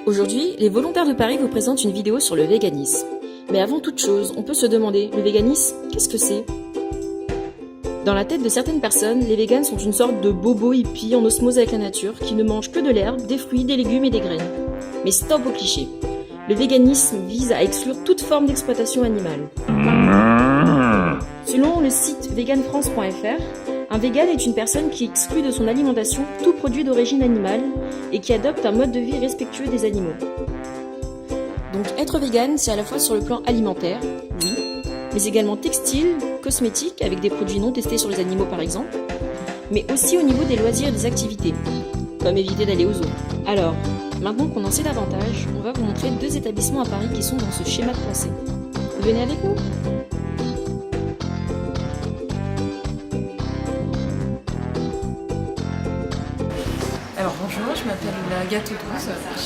Aujourd'hui, les volontaires de Paris vous présentent une vidéo sur le véganisme. Mais avant toute chose, on peut se demander, le véganisme, qu'est-ce que c'est ? Dans la tête de certaines personnes, les véganes sont une sorte de bobos hippies en osmose avec la nature, qui ne mangent que de l'herbe, des fruits, des légumes et des graines. Mais stop aux clichés. Le véganisme vise à exclure toute forme d'exploitation animale. Selon le site veganfrance.fr, un vegan est une personne qui exclut de son alimentation tout produit d'origine animale et qui adopte un mode de vie respectueux des animaux. Donc être vegan, c'est à la fois sur le plan alimentaire, oui, mais également textile, cosmétique, avec des produits non testés sur les animaux par exemple, mais aussi au niveau des loisirs et des activités, comme éviter d'aller au zoo. Alors, maintenant qu'on en sait davantage, on va vous montrer 2 établissements à Paris qui sont dans ce schéma de pensée. Venez avec nous! Alors bonjour, je m'appelle Agathe 12,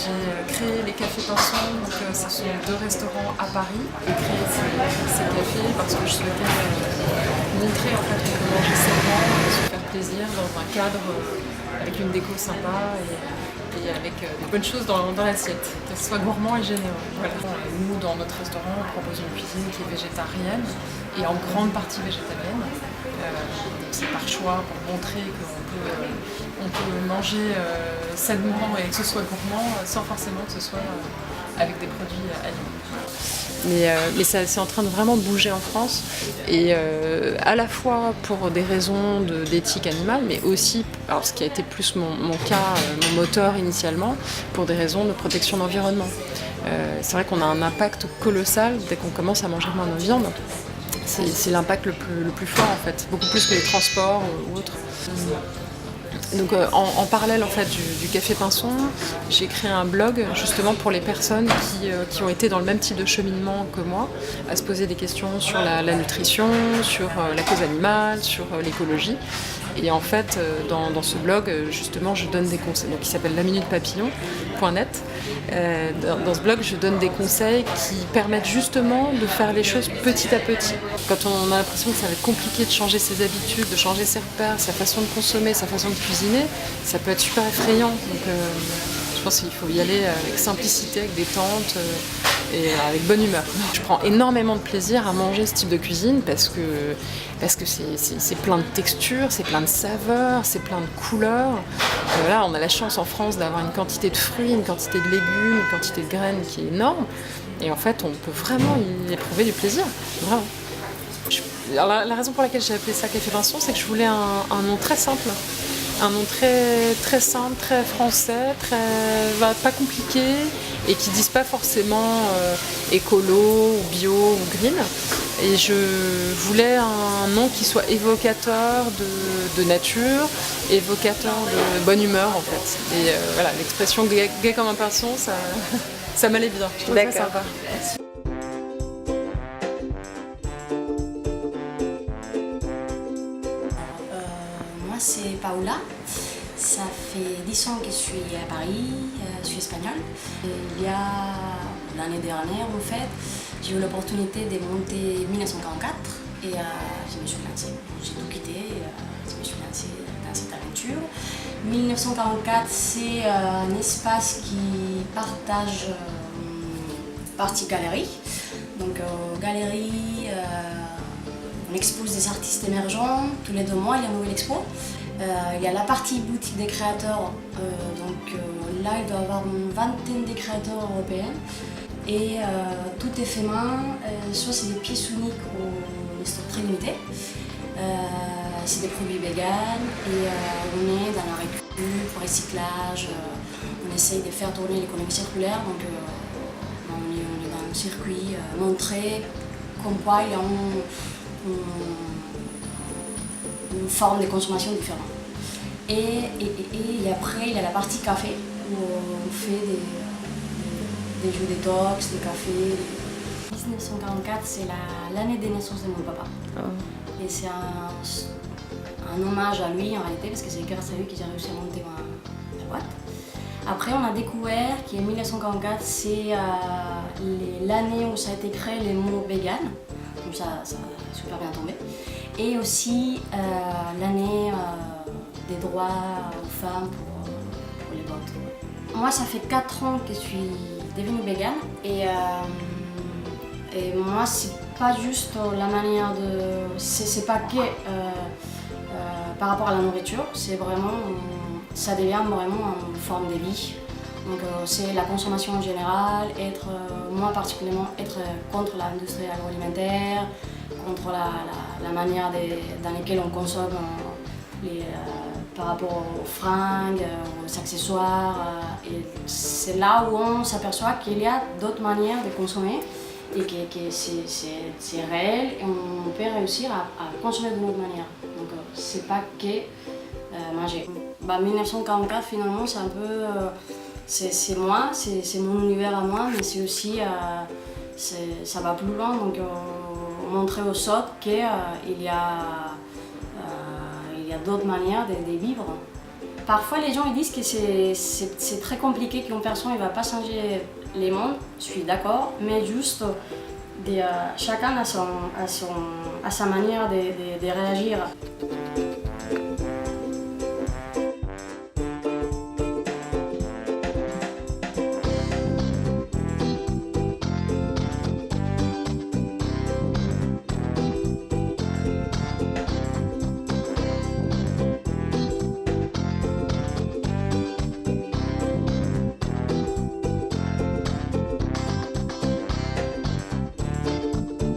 j'ai créé les cafés Pinson, donc ce sont 2 restaurants à Paris. J'ai créé ces cafés parce que je souhaitais montrer en fait qu'on peut manger sainement et se faire plaisir dans un cadre avec une déco sympa et avec des bonnes choses dans l'assiette, que ce soit gourmand et généreux. Voilà. Nous, dans notre restaurant, on propose une cuisine qui est végétarienne et en grande partie végétalienne. C'est par choix pour montrer qu'on peut manger sainement et que ce soit gourmand sans forcément que ce soit avec des produits alimentaires. Mais c'est en train de vraiment bouger en France et à la fois pour des raisons d'éthique animale, mais aussi, alors ce qui a été plus mon cas, mon moteur initialement, pour des raisons de protection de l'environnement. C'est vrai qu'on a un impact colossal dès qu'on commence à manger moins de viande. C'est l'impact le plus fort en fait, beaucoup plus que les transports ou autres. Donc en parallèle en fait du Café Pinson, j'ai créé un blog justement pour les personnes qui ont été dans le même type de cheminement que moi, à se poser des questions sur la nutrition, sur la cause animale, sur l'écologie. Et en fait, dans ce blog, justement, je donne des conseils, donc, qui s'appelle laminutepapillon.net. Dans ce blog, je donne des conseils qui permettent justement de faire les choses petit à petit. Quand on a l'impression que ça va être compliqué de changer ses habitudes, de changer ses repères, sa façon de consommer, sa façon de cuisiner, ça peut être super effrayant. Donc, je pense qu'il faut y aller avec simplicité, avec détente et avec bonne humeur. Je prends énormément de plaisir à manger ce type de cuisine parce que c'est plein de textures, c'est plein de saveurs, c'est plein de couleurs. Là, on a la chance en France d'avoir une quantité de fruits, une quantité de légumes, une quantité de graines qui est énorme. Et en fait, on peut vraiment y éprouver du plaisir, vraiment. Alors, la raison pour laquelle j'ai appelé ça Café Pinson, c'est que je voulais un nom très simple. Un nom très simple, très français, pas compliqué et qui ne dise pas forcément écolo, ou bio ou green. Et je voulais un nom qui soit évocateur de nature, évocateur de bonne humeur en fait. Et voilà, l'expression gai comme un pinson, ça m'allait bien. Je trouvais ça sympa. C'est Paola, ça fait 10 ans que je suis à Paris, je suis espagnole. Il y a l'année dernière en fait, j'ai eu l'opportunité de monter 1944 et je me suis lancée. J'ai tout quitté et je me suis lancée dans cette aventure. 1944 c'est un espace qui partage partie galerie. Donc galerie, on expose des artistes émergents, tous les 2 mois il y a une nouvelle expo. Il y a la partie boutique des créateurs, là il doit y avoir une vingtaine de créateurs européens. Et tout est fait main, soit c'est des pièces uniques ou des stocks très limités. C'est des produits véganes et on est dans la récup, recyclage, on essaye de faire tourner l'économie circulaire. Donc on est dans un circuit montré comme quoi il y a une forme de consommation différente. Et après, il y a la partie café, où on fait des jeux détox, des cafés. 1944, c'est l'année de naissance de mon papa. Oh. Et c'est un hommage à lui en réalité, parce que c'est grâce à lui que j'ai réussi à monter ma boîte. Après, on a découvert qu'en 1944, c'est l'année où ça a été créé le mot vegan. Donc ça a super bien tombé. Et aussi l'année des droits aux femmes pour les autres. Moi, ça fait 4 ans que je suis devenue végane et moi, c'est pas juste la manière de... C'est pas que par rapport à la nourriture, c'est vraiment... ça devient vraiment une forme de vie. Donc c'est la consommation en général, moi particulièrement, être contre l'industrie agroalimentaire, contre la manière dans laquelle on consomme par rapport aux fringues, aux accessoires. Et c'est là où on s'aperçoit qu'il y a d'autres manières de consommer et que c'est réel et on peut réussir à consommer d'une autre manière. Donc c'est pas que manger. 1944 finalement c'est un peu... c'est moi, c'est mon univers à moi, mais c'est aussi, ça va plus loin, donc montrer aux autres qu'il y a d'autres manières de vivre. Parfois les gens ils disent que c'est très compliqué, qu'une personne ne va pas changer le monde, je suis d'accord, mais juste chacun a sa manière de réagir.